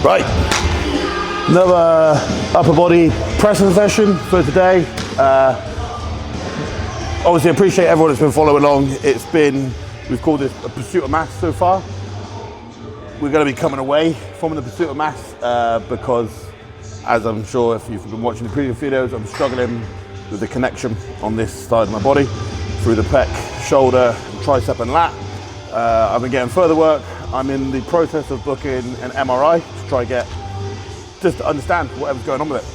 Right, another upper body pressing session for today. Obviously appreciate everyone that's been following along. We've called this a pursuit of mass so far. We're going to be coming away from the pursuit of mass because, as I'm sure if you've been watching the previous videos, I'm struggling with the connection on this side of my body through the pec, shoulder, tricep and lat. I've been getting further work. I'm in the process of booking an MRI to try just to understand whatever's going on with it.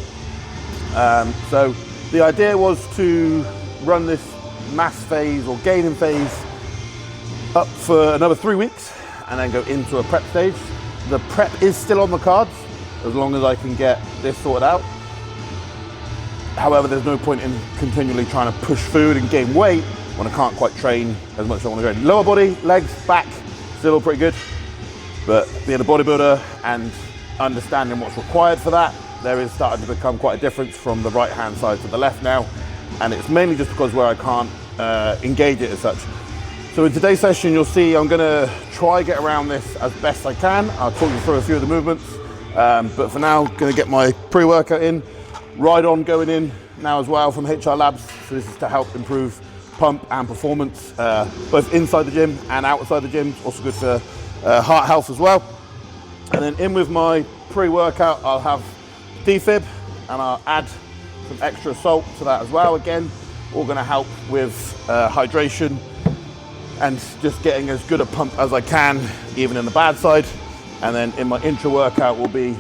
So the idea was to run this mass phase or gaining phase up for another 3 weeks and then go into a prep stage. The prep is still on the cards as long as I can get this sorted out. However, there's no point in continually trying to push food and gain weight when I can't quite train as much as I want to train. Lower body, legs, back, still all pretty good. But being a bodybuilder and understanding what's required for that, there is starting to become quite a difference from the right hand side to the left now. And it's mainly just because where I can't engage it as such. So in today's session, you'll see I'm gonna try get around this as best I can. I'll talk you through a few of the movements. But for now, gonna get my pre-workout in. Ride on going in now as well from HR Labs. So this is to help improve pump and performance, both inside the gym and outside the gym. Also good for heart health as well. And then in with my pre-workout, I'll have defib and I'll add some extra salt to that as well. Again, all gonna help with hydration and just getting as good a pump as I can, even in the bad side. And then in my intra workout will be,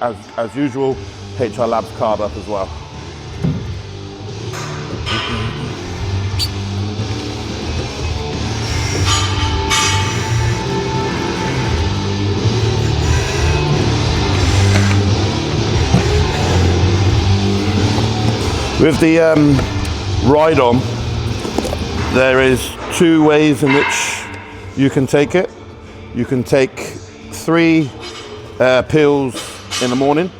as usual, HR Labs carb up as well. With the ride on, there is 2 ways in which you can take it. You can take 3 pills in the morning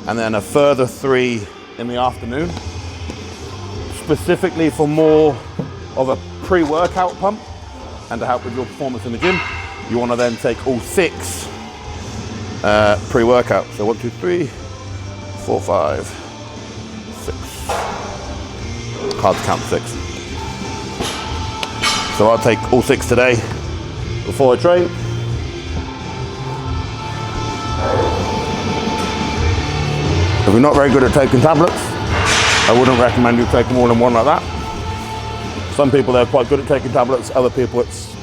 and then a further 3 in the afternoon, specifically for more of a pre-workout pump and to help with your performance in the gym. You want to then take all 6 pre-workout. So 1, 2, 3, 4, 5. Hard to count 6. So I'll take all 6 today before I train. If you're not very good at taking tablets, I wouldn't recommend you take them all in one like that. Some people, they're quite good at taking tablets. Other people, it's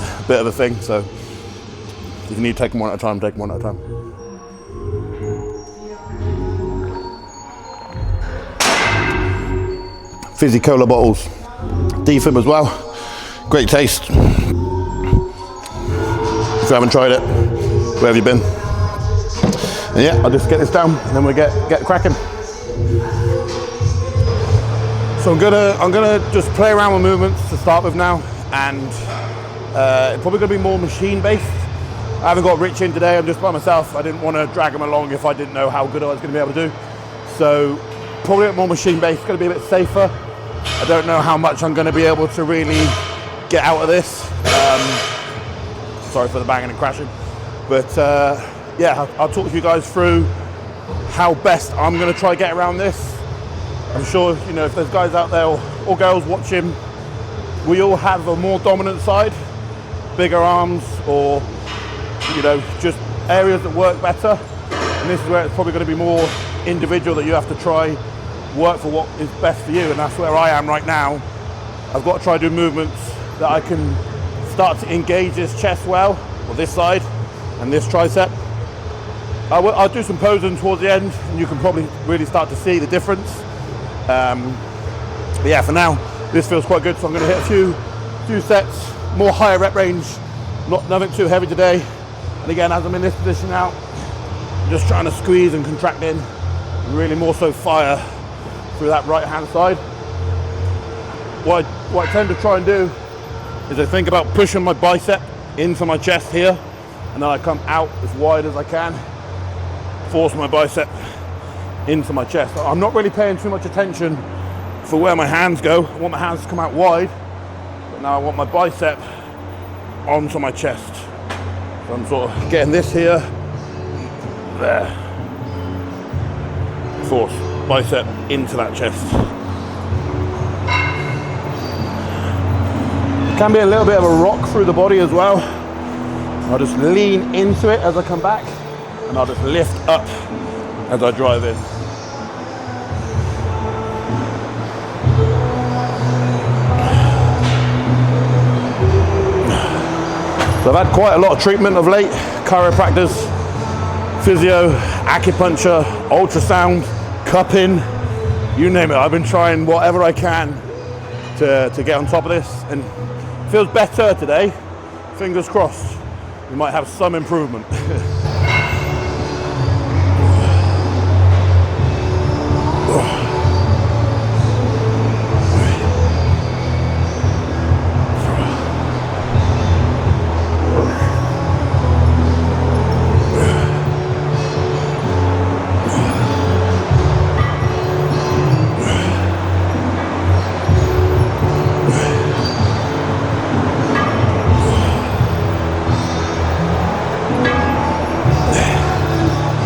a bit of a thing. So if you need to take them one at a time, take them one at a time. Fizzy cola bottles, defib as well, great taste. If you haven't tried it, where have you been? And yeah, I'll just get this down and then we'll get cracking. So I'm gonna just play around with movements to start with now, and it's probably gonna be more machine based. I haven't got Rich in today, I'm just by myself. I didn't want to drag him along if I didn't know how good I was gonna be able to do. So probably a bit more machine based, gonna be a bit safer. I don't know how much I'm going to be able to really get out of this. Sorry for the banging and crashing. But yeah, I'll talk to you guys through how best I'm going to try to get around this. I'm sure, you know, if there's guys out there or girls watching, we all have a more dominant side, bigger arms, or, you know, just areas that work better. And this is where it's probably going to be more individual, that you have to try work for what is best for you, and that's where I am right now. I've got to try to do movements that I can start to engage this chest well, or this side, and this tricep. I'll do some posing towards the end, and you can probably really start to see the difference. But yeah, for now, this feels quite good, so I'm going to hit a few sets, more higher rep range, nothing too heavy today. And again, as I'm in this position now, I'm just trying to squeeze and contract in, and really more so fire through that right hand side. What I tend to try and do is I think about pushing my bicep into my chest here, and then I come out as wide as I can, force my bicep into my chest. I'm not really paying too much attention for where my hands go. I want my hands to come out wide, but now I want my bicep onto my chest. So I'm sort of getting this here, there. Force bicep into that chest. It can be a little bit of a rock through the body as well. I'll just lean into it as I come back, and I'll just lift up as I drive in. So I've had quite a lot of treatment of late, chiropractors, physio, acupuncture, ultrasound, cupping, you name it. I've been trying whatever I can to get on top of this, and it feels better today. Fingers crossed, we might have some improvement.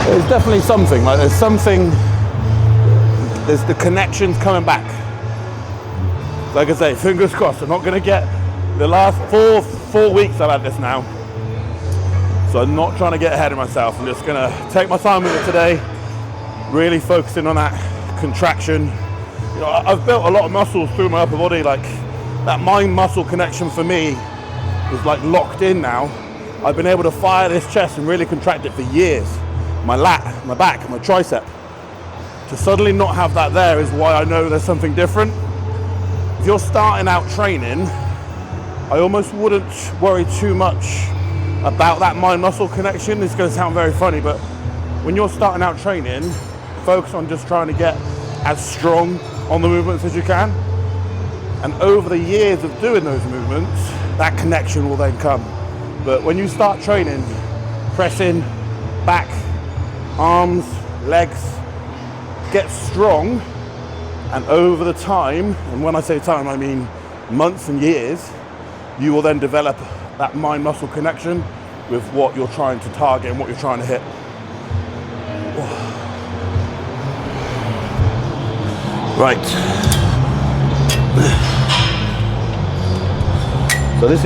There's definitely something, like there's the connections coming back. Like I say, fingers crossed, I'm not gonna get the last four weeks I've had this now. So I'm not trying to get ahead of myself. I'm just gonna take my time with it today, really focusing on that contraction. You know, I've built a lot of muscles through my upper body, like that mind muscle connection for me is like locked in now. I've been able to fire this chest and really contract it for years. My lat, my back, my tricep. To suddenly not have that there is why I know there's something different. If you're starting out training, I almost wouldn't worry too much about that mind-muscle connection. It's going to sound very funny, but when you're starting out training, focus on just trying to get as strong on the movements as you can. And over the years of doing those movements, that connection will then come. But when you start training, pressing, back, arms, legs, get strong, and over the time, and when I say time I mean months and years, you will then develop that mind-muscle connection with what you're trying to target and what you're trying to hit. Right. So this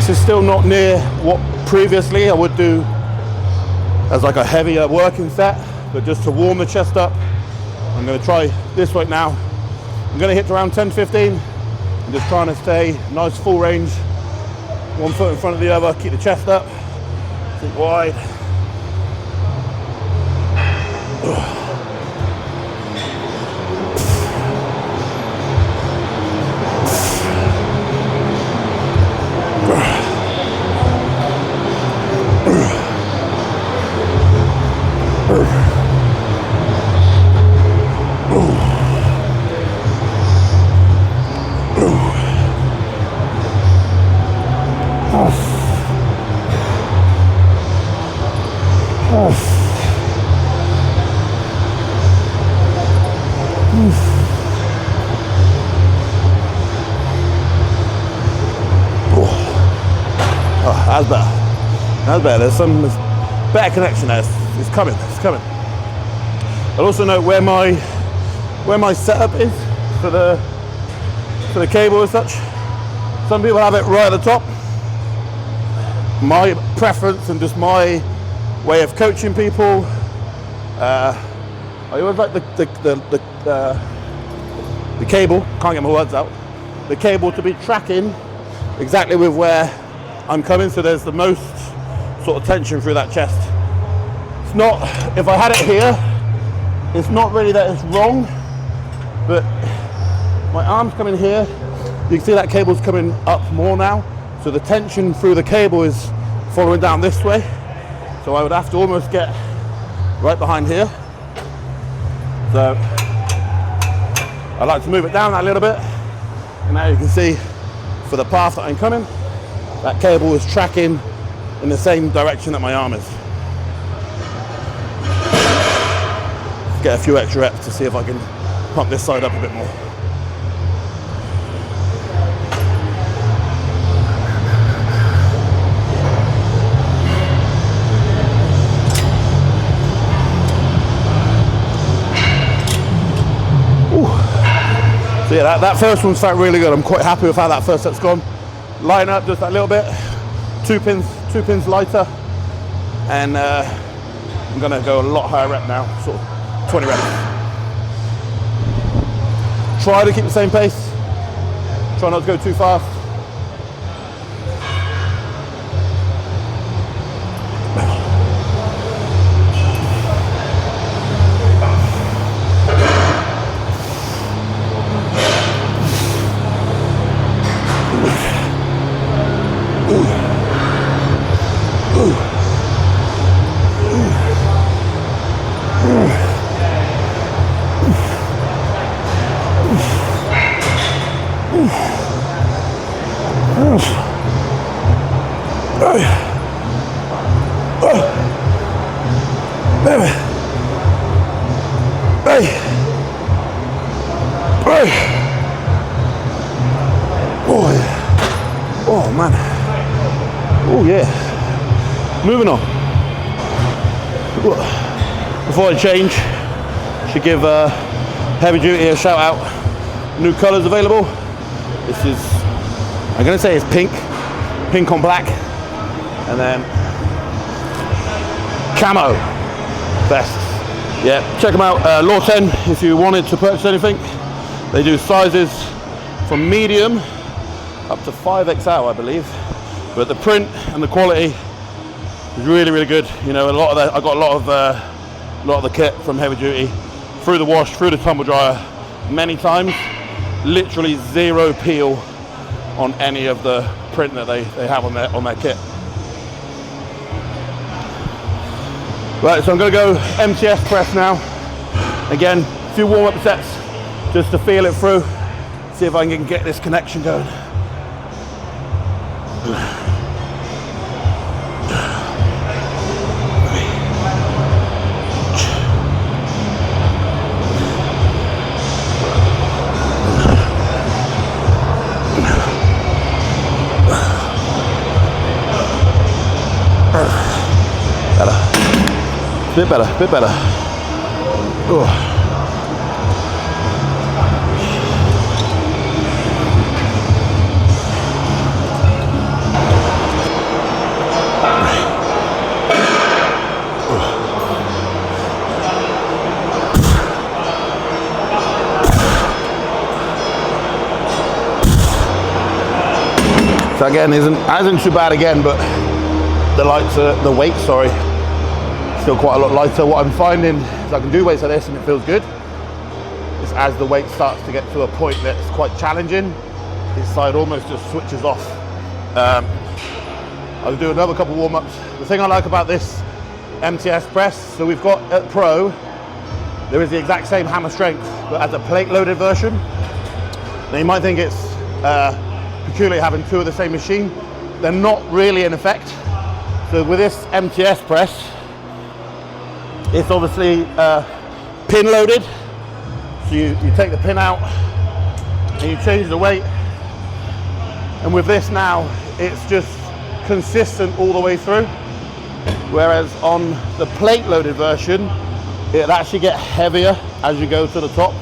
is still not near what previously I would do as like a heavier working set, but just to warm the chest up, I'm going to try this weight now. I'm going to hit around 10-15. I'm just trying to stay nice full range, one foot in front of the other, keep the chest up, think wide. That's better. That's better. There's better connection there. It's coming. It's coming. I'll also note where my setup is for the cable as such. Some people have it right at the top. My preference and just my way of coaching people. I always like the cable. Can't get my words out. The cable to be tracking exactly with where I'm coming, so there's the most sort of tension through that chest. It's not, if I had it here, it's not really that it's wrong, but my arm's coming here. You can see that cable's coming up more now, so the tension through the cable is following down this way. So I would have to almost get right behind here. So I like to move it down that little bit, and now you can see for the path that I'm coming, that cable is tracking in the same direction that my arm is. Get a few extra reps to see if I can pump this side up a bit more. So yeah, that first one's felt really good. I'm quite happy with how that first set's gone. Line up just that little bit, two pins lighter, and I'm gonna go a lot higher rep now, sort of 20 reps. Try to keep the same pace. Try not to go too fast. Oh man. Oh yeah. Moving on. Before I change, should give Heavy Duty a shout out. New colours available. This is, I'm gonna say it's pink on black, and then camo vests. Yeah, check them out. Law 10 if you wanted to purchase anything. They do sizes from medium up to 5XL, I believe. But the print and the quality is really, really good. You know, I got a lot of the kit from Heavy Duty through the wash, through the tumble dryer, many times. Literally zero peel on any of the print that they have on their kit. Right, so I'm gonna go MTS press now. Again, a few warm-up sets just to feel it through. See if I can get this connection going. Bit better. Oh. So again, isn't too bad again, but the weight, sorry, still quite a lot lighter. What I'm finding is I can do weights like this and it feels good. It's as the weight starts to get to a point that's quite challenging, this side almost just switches off. I'll do another couple warm-ups. The thing I like about this MTS press, so we've got at Pro, there is the exact same hammer strength, but as a plate-loaded version. Now you might think it's peculiar having two of the same machine. They're not really in effect. So with this MTS press, it's obviously pin loaded. So you take the pin out and you change the weight. And with this now, it's just consistent all the way through. Whereas on the plate loaded version, it'll actually get heavier as you go to the top.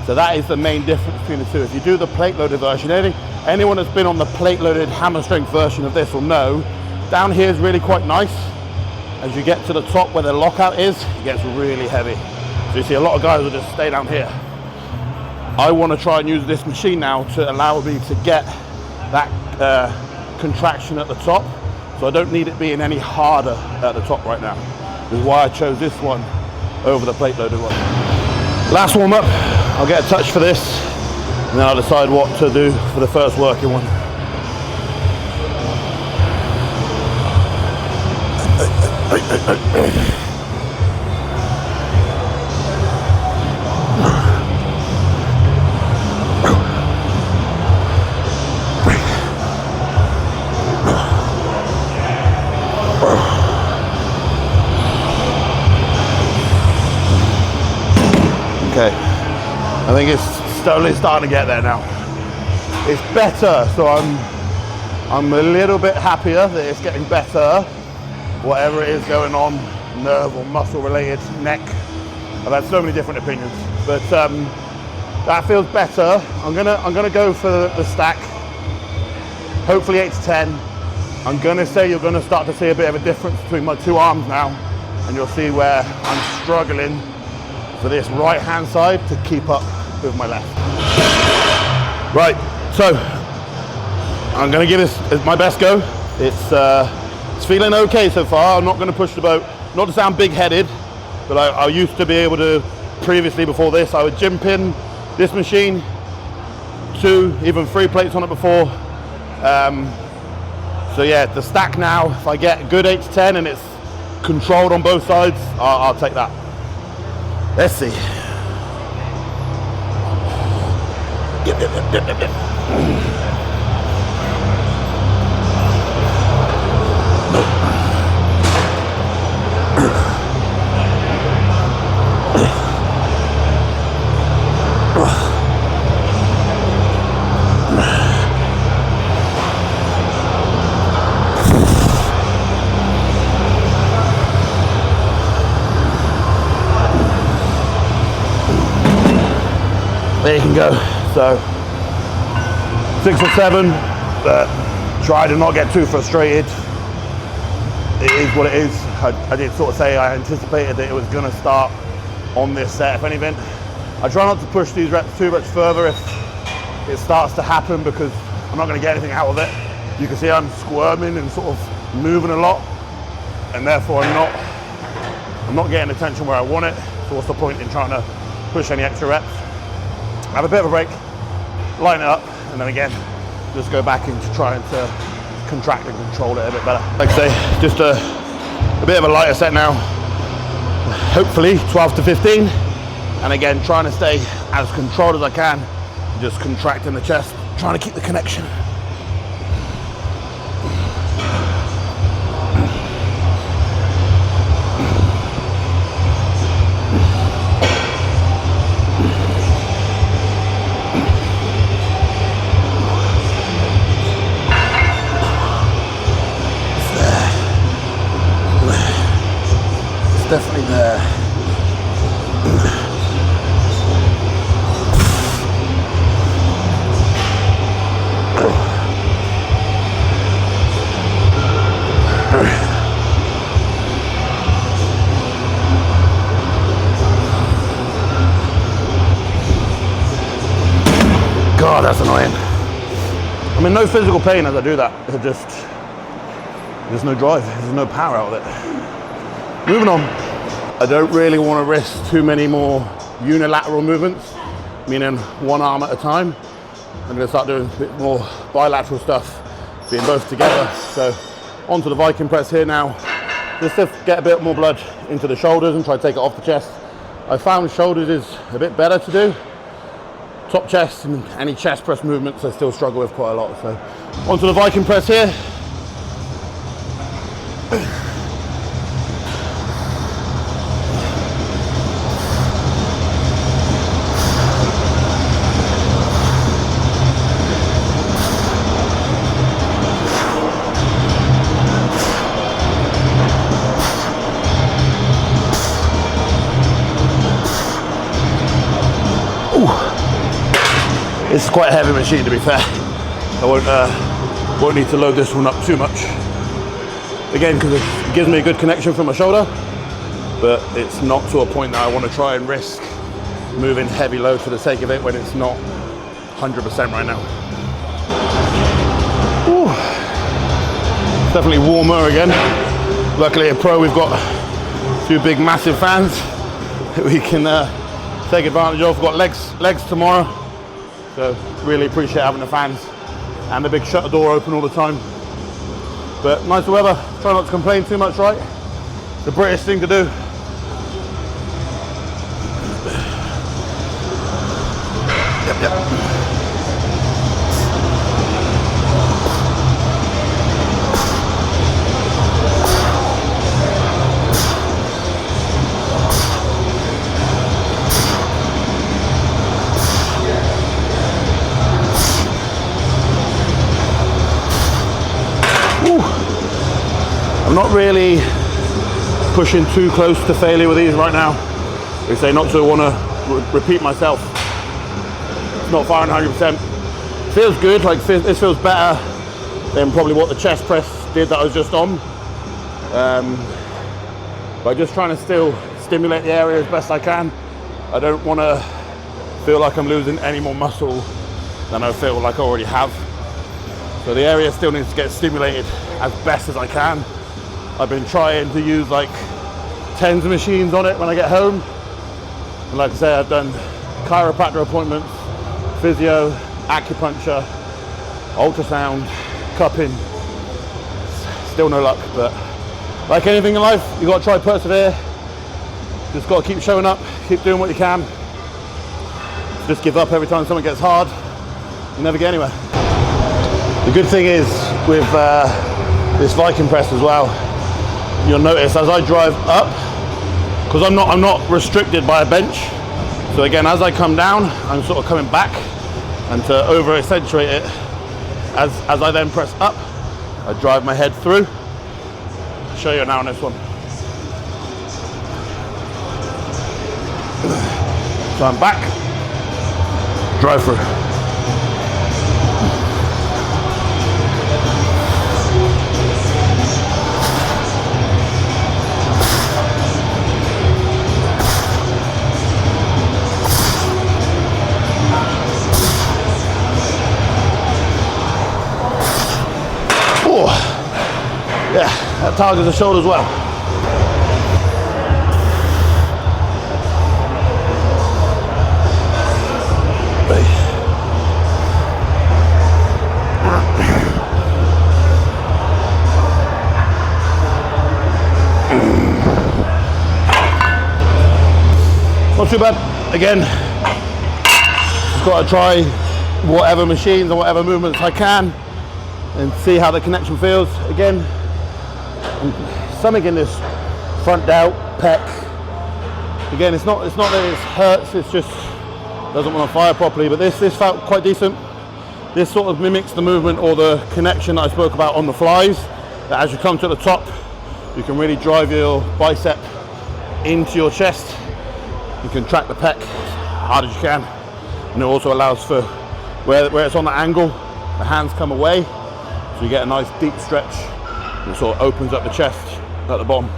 So that is the main difference between the two. If you do the plate loaded version, anyone that's been on the plate loaded hammer strength version of this will know, down here is really quite nice. As you get to the top where the lockout is, it gets really heavy. So you see a lot of guys will just stay down here. I want to try and use this machine now to allow me to get that contraction at the top. So I don't need it being any harder at the top right now. This is why I chose this one over the plate loaded one. Last warm up, I'll get a touch for this, and then I'll decide what to do for the first working one. Okay, I think it's slowly starting to get there now. It's better, so I'm a little bit happier that it's getting better. Whatever it is going on, nerve or muscle related, neck. I've had so many different opinions, but That feels better. I'm gonna go for the stack. Hopefully 8 to 10. I'm gonna say you're gonna start to see a bit of a difference between my two arms now, and you'll see where I'm struggling for this right hand side to keep up with my left. Right, so I'm gonna give this my best go. It's feeling okay so far. I'm not gonna push the boat, not to sound big-headed, but I used to be able to, previously before this, I would gym pin this machine, 2, even 3 plates on it before. So yeah, the stack now, if I get a good 8 to 10 and it's controlled on both sides, I'll take that. Let's see. There you can go. So 6 or 7, but try to not get too frustrated. It is what it is. I did sort of say I anticipated that it was going to start on this set. If anything, I try not to push these reps too much further if it starts to happen, because I'm not going to get anything out of it. You can see I'm squirming and sort of moving a lot, and therefore I'm not getting attention where I want it. So what's the point in trying to push any extra reps? Have a bit of a break, line it up, and then again, just go back into trying to contract and control it a bit better. Like I say, just a bit of a lighter set now. Hopefully 12 to 15. And again, trying to stay as controlled as I can, just contracting the chest, trying to keep the connection. Definitely there. God, that's annoying. I'm in no physical pain as I do that. It's just, there's no drive, there's no power out of it. Moving on. I don't really want to risk too many more unilateral movements, meaning one arm at a time. I'm going to start doing a bit more bilateral stuff, being both together. So onto the Viking press here now, just to get a bit more blood into the shoulders and try to take it off the chest. I found shoulders is a bit better to do. Top chest and any chest press movements I still struggle with quite a lot. So onto the Viking press here. It's quite a heavy machine, to be fair. I won't need to load this one up too much. Again, because it gives me a good connection from my shoulder, but it's not to a point that I want to try and risk moving heavy load for the sake of it when it's not 100% right now. Ooh. Definitely warmer again. Luckily at Pro we've got 2 big massive fans that we can take advantage of. We've got legs tomorrow. So really appreciate having the fans and the big shutter door open all the time. But nice weather, try not to complain too much, right? The British thing to do. Yep. I'm not really pushing too close to failure with these right now. We say not to want to repeat myself. not firing 100%. Feels good, like this feels better than probably what the chest press did that I was just on. But just trying to still stimulate the area as best I can. I don't want to feel like I'm losing any more muscle than I feel like I already have. So the area still needs to get stimulated as best as I can. I've been trying to use like tens of machines on it when I get home. And like I say, I've done chiropractor appointments, physio, acupuncture, ultrasound, cupping. Still no luck, but like anything in life, you got to try persevere. Just got to keep showing up, keep doing what you can. Just give up every time something gets hard. You never get anywhere. The good thing is with this Viking press as well, you'll notice as I drive up, because I'm not restricted by a bench. So again, as I come down, I'm sort of coming back, and to over accentuate it, as I then press up, I drive my head through. I'll show you now on this one. So I'm back, drive through. Yeah, that targets the shoulder as well. Not too bad. Again, just got to try whatever machines and whatever movements I can and see how the connection feels. Again, something in this front delt, pec. Again, it's not that it hurts, it's just doesn't want to fire properly, but this felt quite decent. This sort of mimics the movement or the connection that I spoke about on the flies, that as you come to the top, you can really drive your bicep into your chest. You can track the pec as hard as you can, and it also allows for where it's on the angle, the hands come away, so you get a nice deep stretch. It sort of opens up the chest at the bottom.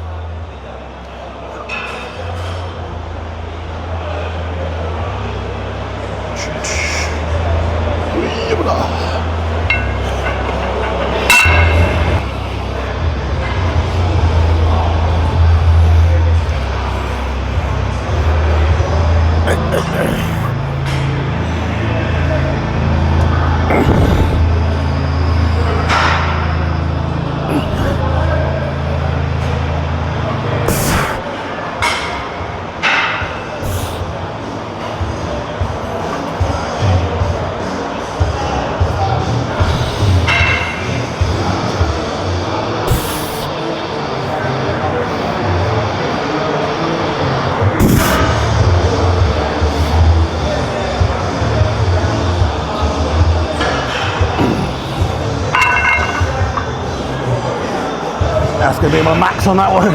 That's going to be my max on that one.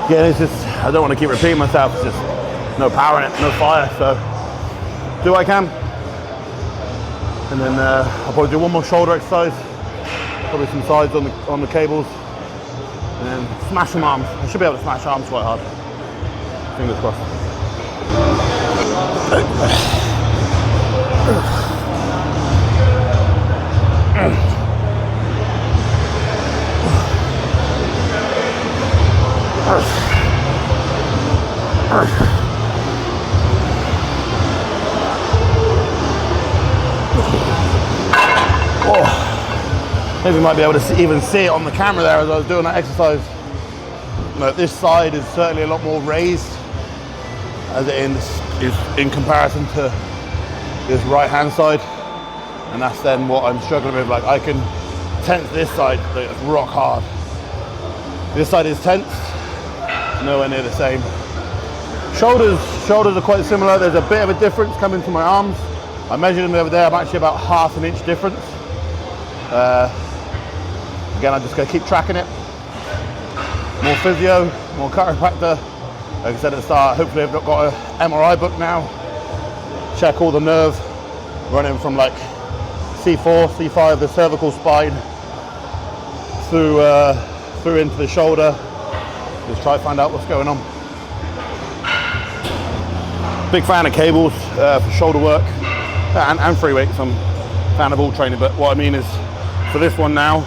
Again, it's just, I don't want to keep repeating myself, it's just no power in it, no fire, so do what I can. And then I'll probably do one more shoulder exercise, probably some sides on the cables, and then smash some arms. I should be able to smash arms quite hard. Fingers crossed. Oh, maybe you might be able to even see it on the camera there as I was doing that exercise. No, this side is certainly a lot more raised as it is in comparison to this right hand side, and that's then what I'm struggling with. Like I can tense this side, so it's rock hard. This side is tense, nowhere near the same. Shoulders are quite similar. There's a bit of a difference coming to my arms. I measured them the other day. I'm actually about ½ an inch difference. Again, I'm just going to keep tracking it. More physio, more chiropractor. Like I said at the start, hopefully I've got an MRI book now. check all the nerve running from like C4, C5, the cervical spine, through into the shoulder. Just try to find out what's going on. Big fan of cables for shoulder work and free weights. I'm a fan of all training, but what I mean is for this one now,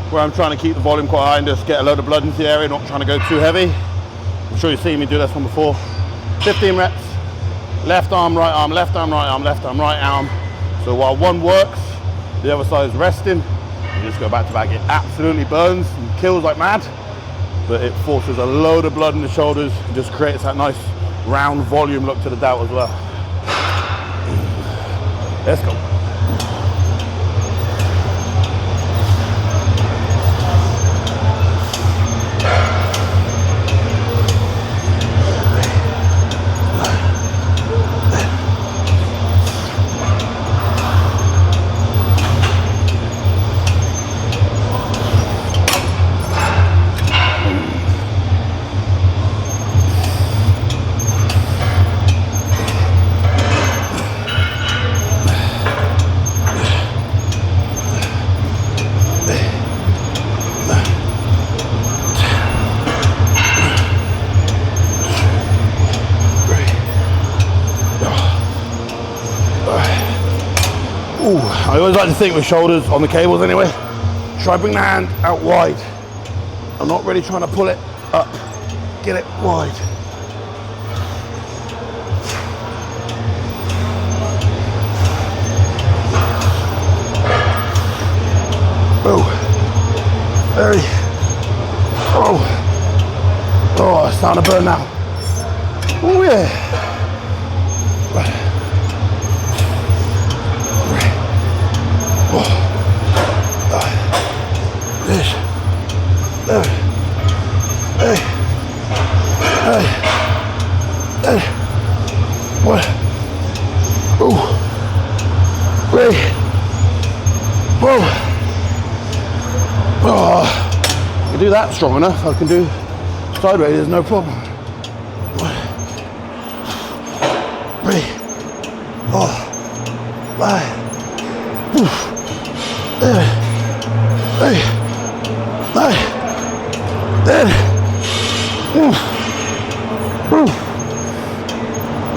where I'm trying to keep the volume quite high and just get a load of blood into the area, not trying to go too heavy. I'm sure you've seen me do this one before. 15 reps, left arm, right arm, left arm, right arm, left arm, right arm. So while one works, the other side is resting. You just go back to back. It absolutely burns and kills like mad, but it forces a load of blood in the shoulders and just creates that nice round volume look to the delt as well. Let's go. I always like to think with shoulders on the cables anyway, try bring the hand out wide. I'm not really trying to pull it up, get it wide. Oh, very, oh, it's starting to burn now. Oh yeah. What? Oh, wait. Whoa. Oh, I can do that strong enough. I can do sideways, there's no problem. 1, 3, 4, 5. 8, 9, 10.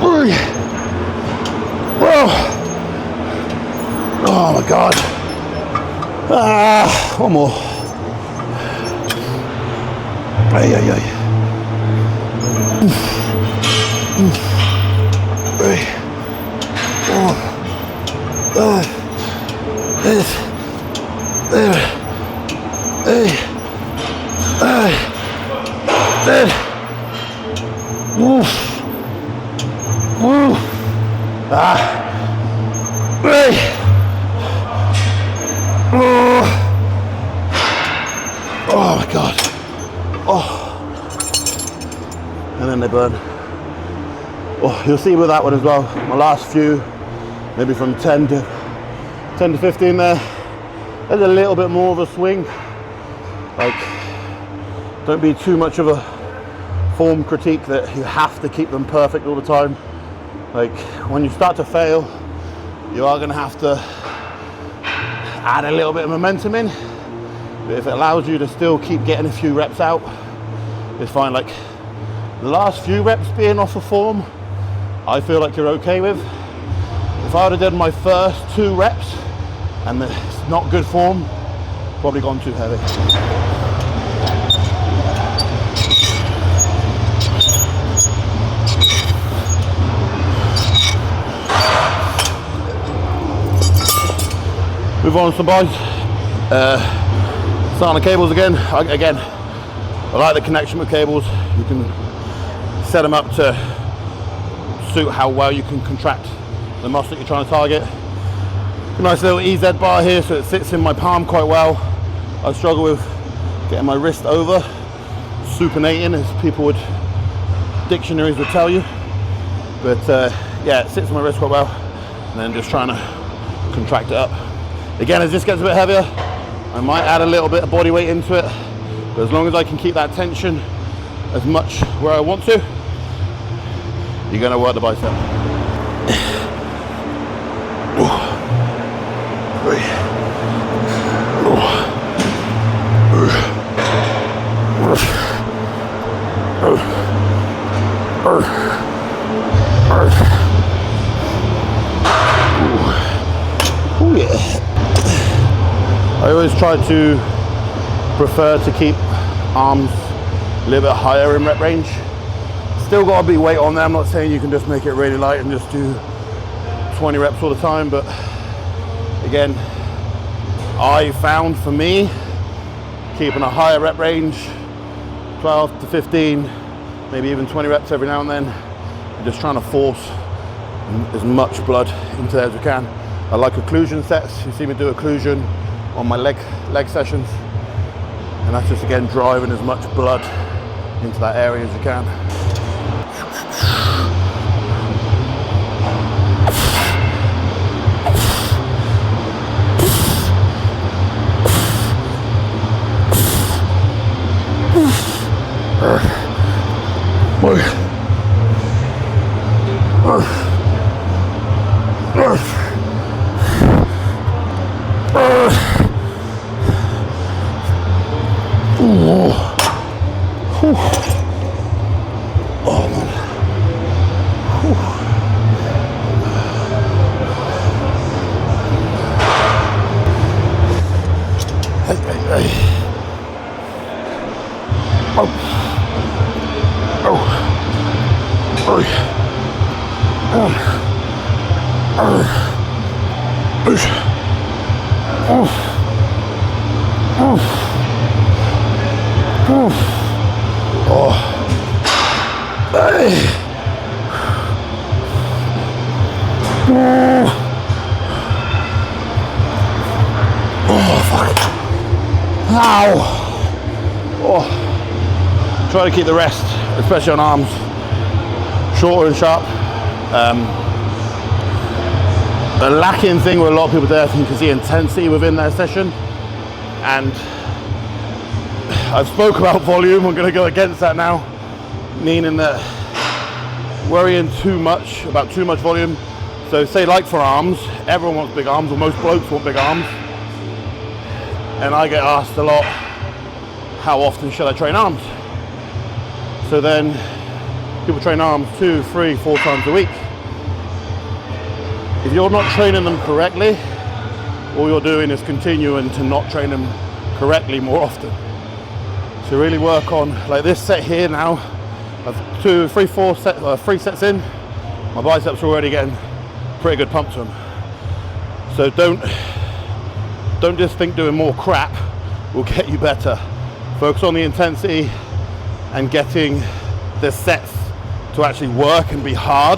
3. Whoa. Oh my God. One more. Ay, ay, ay. 3, 4, 5, 6, 7, 8, 9, 10. Woo. Woo. Hey. Oh my God. Oh. And then they burn. Oh, you'll see with that one as well. My last few, maybe from 10 to 15 there. There's a little bit more of a swing. Like, don't be too much of a form critique that you have to keep them perfect all the time. Like, when you start to fail, you are going to have to add a little bit of momentum in. But if it allows you to still keep getting a few reps out, it's fine. Like, the last few reps being off of form, I feel like you're okay with. If I would have done my first 2 reps and it's not good form, probably gone too heavy. Move on to some buys. Start on the cables again. I like the connection with cables. You can set them up to suit how well you can contract the muscle that you're trying to target. A nice little EZ bar here, so it sits in my palm quite well. I struggle with getting my wrist over, supinating, as dictionaries would tell you. But yeah, it sits in my wrist quite well, and then just trying to contract it up. Again, as this gets a bit heavier, I might add a little bit of body weight into it, but as long as I can keep that tension as much where I want to, you're going to work the bicep. Oh yeah. I always try to prefer to keep arms a little bit higher in rep range. Still got to be weight on there. I'm not saying you can just make it really light and just do 20 reps all the time, but again, I found for me, keeping a higher rep range, 12 to 15, maybe even 20 reps every now and then, and just trying to force as much blood into there as we can. I like occlusion sets. You see me do occlusion on my leg sessions, and that's just again driving as much blood into that area as you can. Try to keep the rest, especially on arms, shorter and sharp. The lacking thing with a lot of people there, I think, is the intensity within their session. And I've spoke about volume, I'm going to go against that now, meaning that worrying too much about too much volume. So say like for arms, everyone wants big arms, or most blokes want big arms. And I get asked a lot, how often should I train arms? So then people train arms 2, 3, 4 times a week. If you're not training them correctly, all you're doing is continuing to not train them correctly more often. So really work on, like this set here now, I've 2, 3, 4 3 sets in, my biceps are already getting pretty good pump to them. So don't just think doing more crap will get you better. Focus on the intensity and getting the sets to actually work and be hard,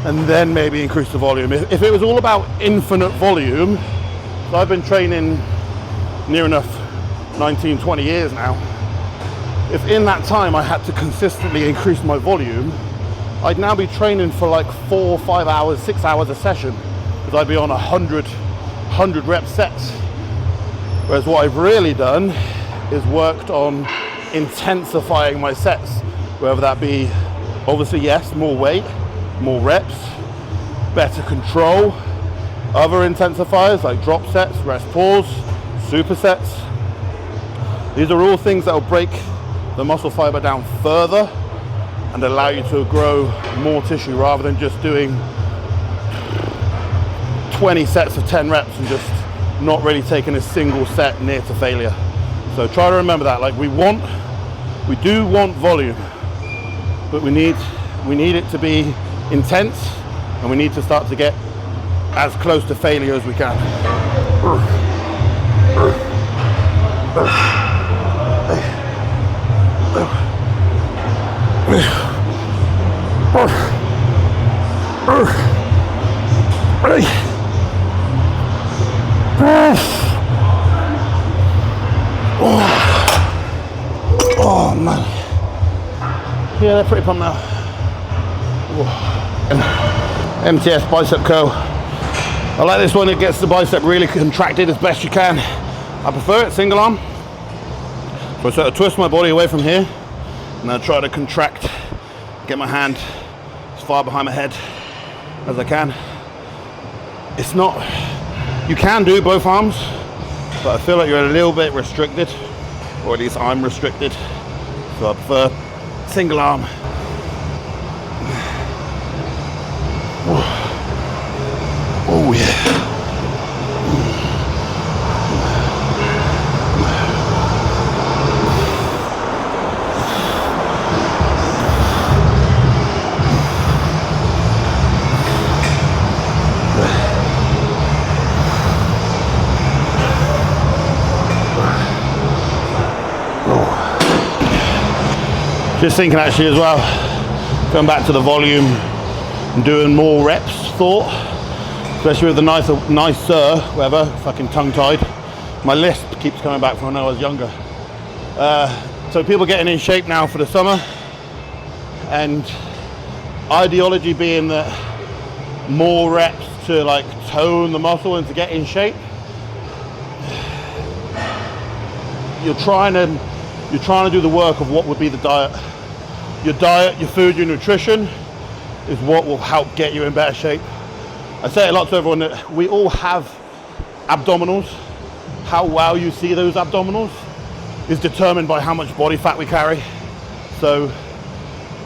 and then maybe increase the volume. If it was all about infinite volume, so I've been training near enough 19, 20 years now. If in that time I had to consistently increase my volume, I'd now be training for like 4, 5 hours, 6 hours a session, because I'd be on 100 rep sets. Whereas what I've really done is worked on intensifying my sets, whether that be, obviously yes, more weight, more reps, better control, other intensifiers like drop sets, rest pause, supersets. These are all things that will break the muscle fiber down further and allow you to grow more tissue, rather than just doing 20 sets of 10 reps and just not really taking a single set near to failure. So try to remember that, like we do want volume, but we need it to be intense, and we need to start to get as close to failure as we can. Oh man. Yeah, they're pretty pumped now. MTS bicep curl. I like this one, it gets the bicep really contracted as best you can. I prefer it single arm. So I sort of twist my body away from here, and I try to contract, get my hand as far behind my head as I can. it's not, you can do both arms, but I feel like you're a little bit restricted, or at least I'm restricted. So I prefer single arm. Oh yeah. Just thinking actually as well, going back to the volume and doing more reps thought, especially with the nicer, whatever, fucking tongue-tied. My lisp keeps coming back from when I was younger. So people getting in shape now for the summer, and ideology being that more reps to like tone the muscle and to get in shape. You're trying to do the work of what would be the diet. Your diet, your food, your nutrition is what will help get you in better shape. I say a lot to everyone that we all have abdominals. How well you see those abdominals is determined by how much body fat we carry. So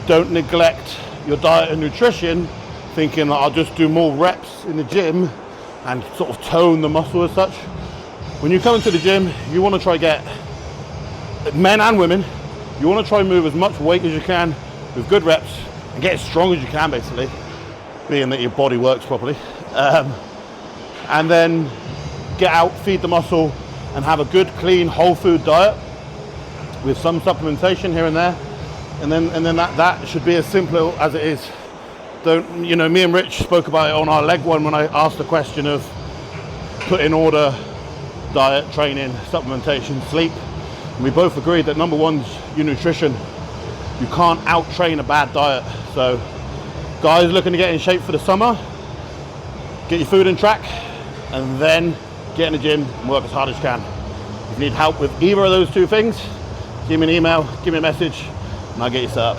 don't neglect your diet and nutrition thinking that I'll just do more reps in the gym and sort of tone the muscle as such. When you come into the gym, you want to try get, men and women, you want to try and move as much weight as you can with good reps and get as strong as you can, basically, being that your body works properly. And then get out, feed the muscle, and have a good, clean, whole food diet with some supplementation here and there. And then that should be as simple as it is. Don't, you know, me and Rich spoke about it on our leg one when I asked the question of put in order diet, training, supplementation, sleep. And we both agreed that number one's your nutrition. You can't out-train a bad diet. So guys looking to get in shape for the summer, get your food in track, and then get in the gym and work as hard as you can. If you need help with either of those two things, give me an email, give me a message, and I'll get you set up.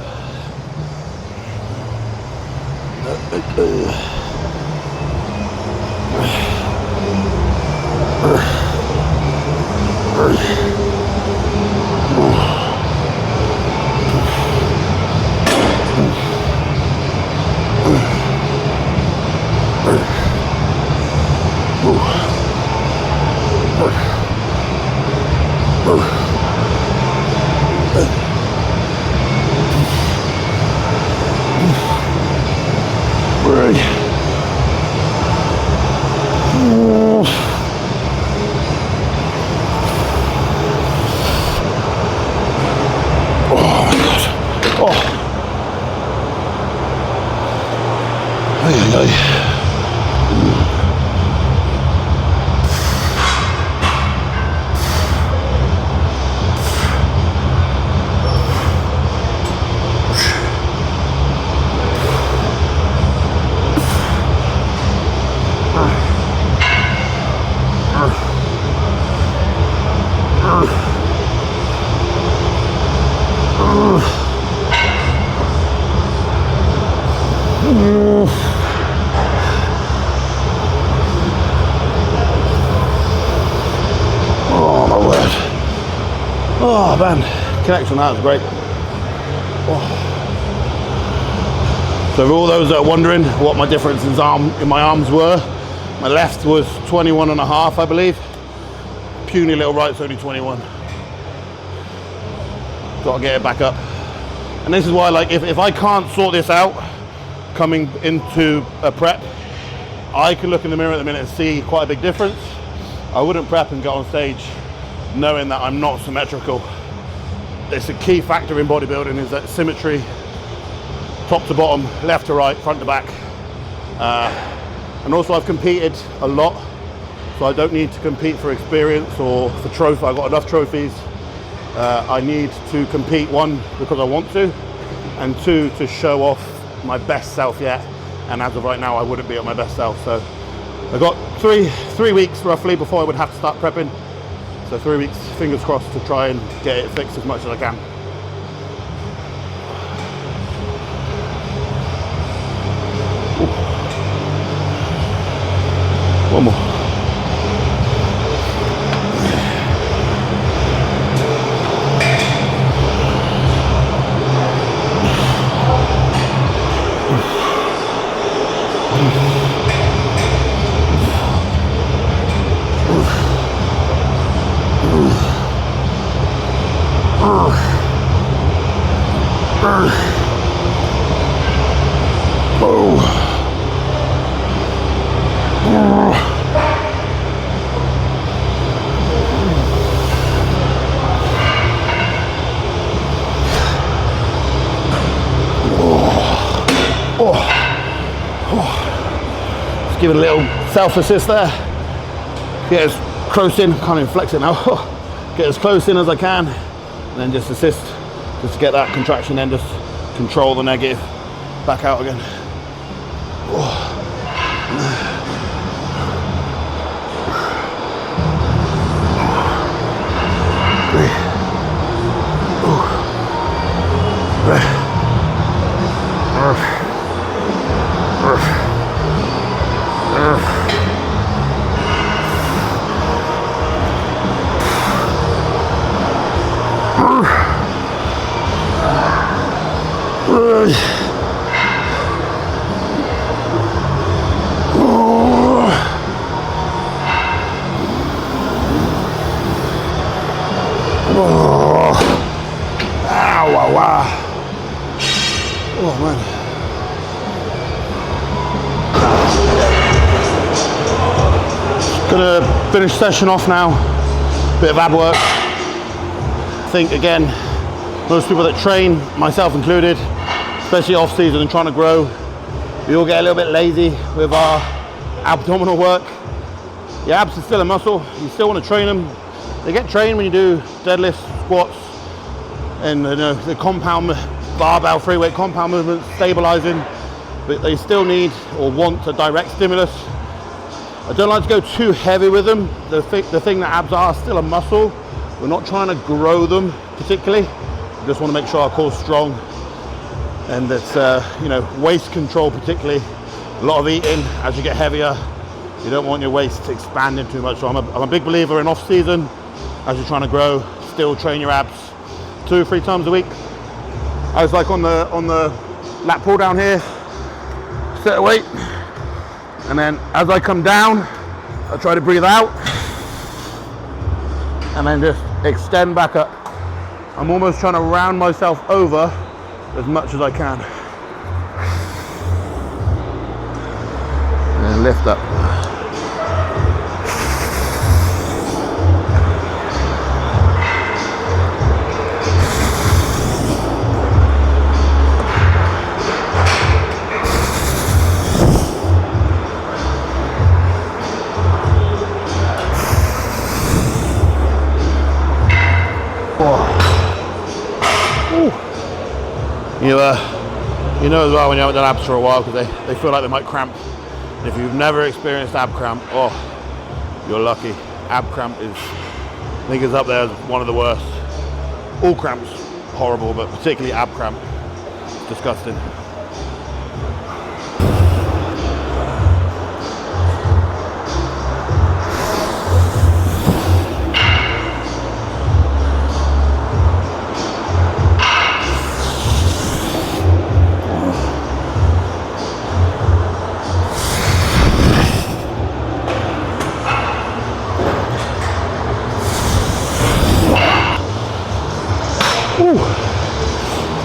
Oh man, connection on that was great. Oh. So for all those that are wondering what my difference in my arms were, my left was 21 and a half, I believe. Puny little right's only 21. Got to get it back up. And this is why, like, if I can't sort this out coming into a prep, I can look in the mirror at the minute and see quite a big difference. I wouldn't prep and go on stage knowing that I'm not symmetrical. It's a key factor in bodybuilding, is that symmetry, top to bottom, left to right, front to back. And also I've competed a lot, so I don't need to compete for experience or for trophy. I've got enough trophies. I need to compete, one, because I want to, and two, to show off my best self yet. And as of right now, I wouldn't be at my best self. So I've got three weeks roughly before I would have to start prepping. So 3 weeks, fingers crossed, to try and get it fixed as much as I can. One more. Just give it a little self-assist there. Get as close in, can't even flex it now. Get as close in as I can, and then just assist, just to get that contraction, then just control the negative, back out again. Oh man. Gonna finish session off now. Bit of ab work. I think again, most people that train, myself included, especially off season and trying to grow, we all get a little bit lazy with our abdominal work. Your abs are still a muscle. You still want to train them. They get trained when you do deadlifts, squats, and the compound barbell free weight compound movements, stabilizing, but they still need or want a direct stimulus. I don't like to go too heavy with them. The thing that abs are still a muscle. We're not trying to grow them particularly. We just want to make sure our core's strong, and it's waist control particularly. A lot of eating as you get heavier. You don't want your waist expanding too much. So I'm a big believer in off season, as you're trying to grow, still train your abs 2 or 3 times a week. I was like on the lat pull down here, set a weight, and then as I come down, I try to breathe out, and then just extend back up. I'm almost trying to round myself over as much as I can. And lift up. You know as well when you haven't done abs for a while, because they feel like they might cramp. And if you've never experienced ab cramp, oh, you're lucky. Ab cramp is, I think it's up there as one of the worst. All cramps horrible, but particularly ab cramp, it's disgusting.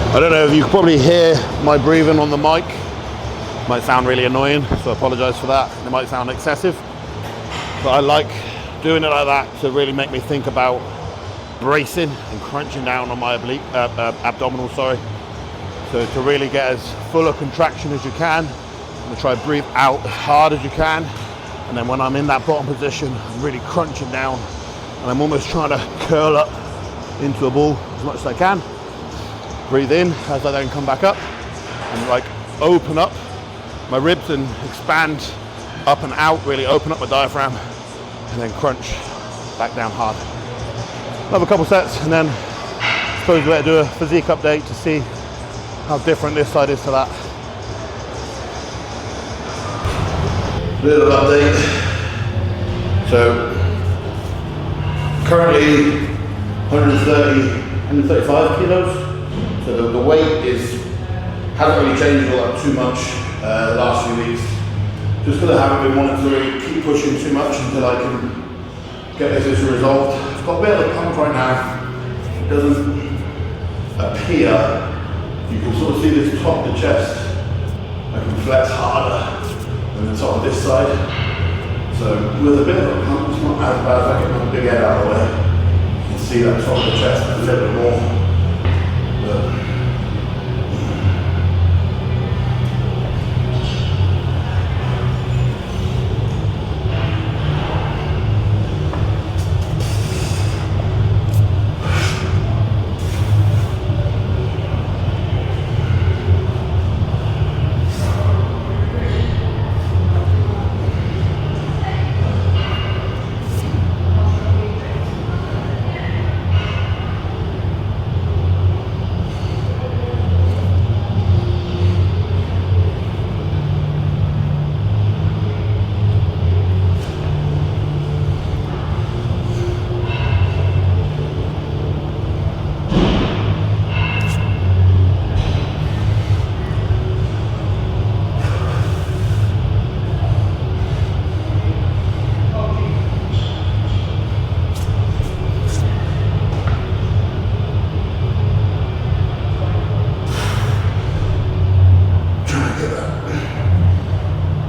I don't know if you can probably hear my breathing on the mic. Might sound really annoying, so I apologize for that. It might sound excessive, but I like doing it like that to really make me think about bracing and crunching down on my abdominal, sorry. So to really get as full a contraction as you can, I'm gonna try to breathe out as hard as you can. And then when I'm in that bottom position, I'm really crunching down, and I'm almost trying to curl up into a ball as much as I can. Breathe in as I then come back up and like open up my ribs and expand up and out, really open up my diaphragm, and then crunch back down hard. Another couple sets, and then I suppose we better do a physique update to see how different this side is to that. Little update. So currently 135 kilos. So the weight hasn't really changed all that too much the last few weeks. Just because I haven't been monitoring, keep pushing too much until I can get this issue resolved. I've got a bit of a pump right now. It doesn't appear. You can sort of see this top of the chest. I can flex harder than the top of this side. So with a bit of a pump, it's not as bad as I get my big head out of the way. You can see that top of the chest a little bit more. But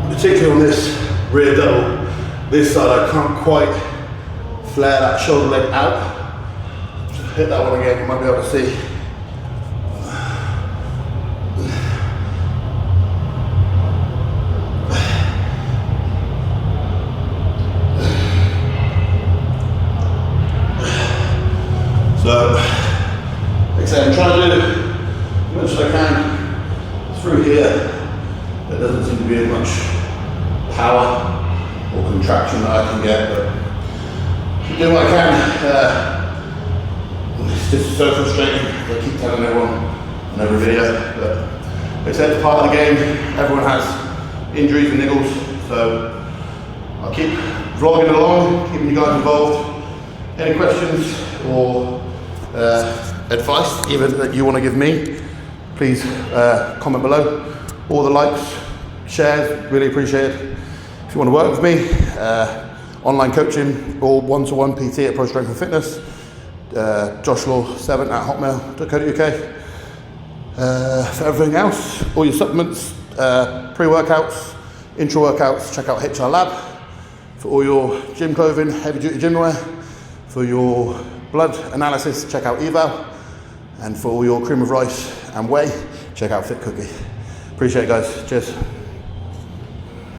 particularly on this rear double, this side I can't quite flare that shoulder leg out. Just hit that one again, you might be able to see. So, like I said, I'm trying to do as much as I can through here. There doesn't seem to be as much power or contraction that I can get, but I'm doing what I can. It's just so frustrating. I keep telling everyone on every video, but like I said, it's part of the game. Everyone has injuries and niggles, so I'll keep vlogging along, keeping you guys involved. Any questions or advice even that you want to give me, please comment below. All the likes, shares, really appreciate it. If you want to work with me, online coaching or one-to-one PT at Pro Strength and Fitness, joshlaw7@hotmail.co.uk. For everything else, all your supplements, pre-workouts, intra-workouts, check out HR Lab. For all your gym clothing, heavy-duty gymwear. For your blood analysis, check out Eval. And for all your cream of rice and whey, check out Fit Cookie. Appreciate it, guys. Cheers.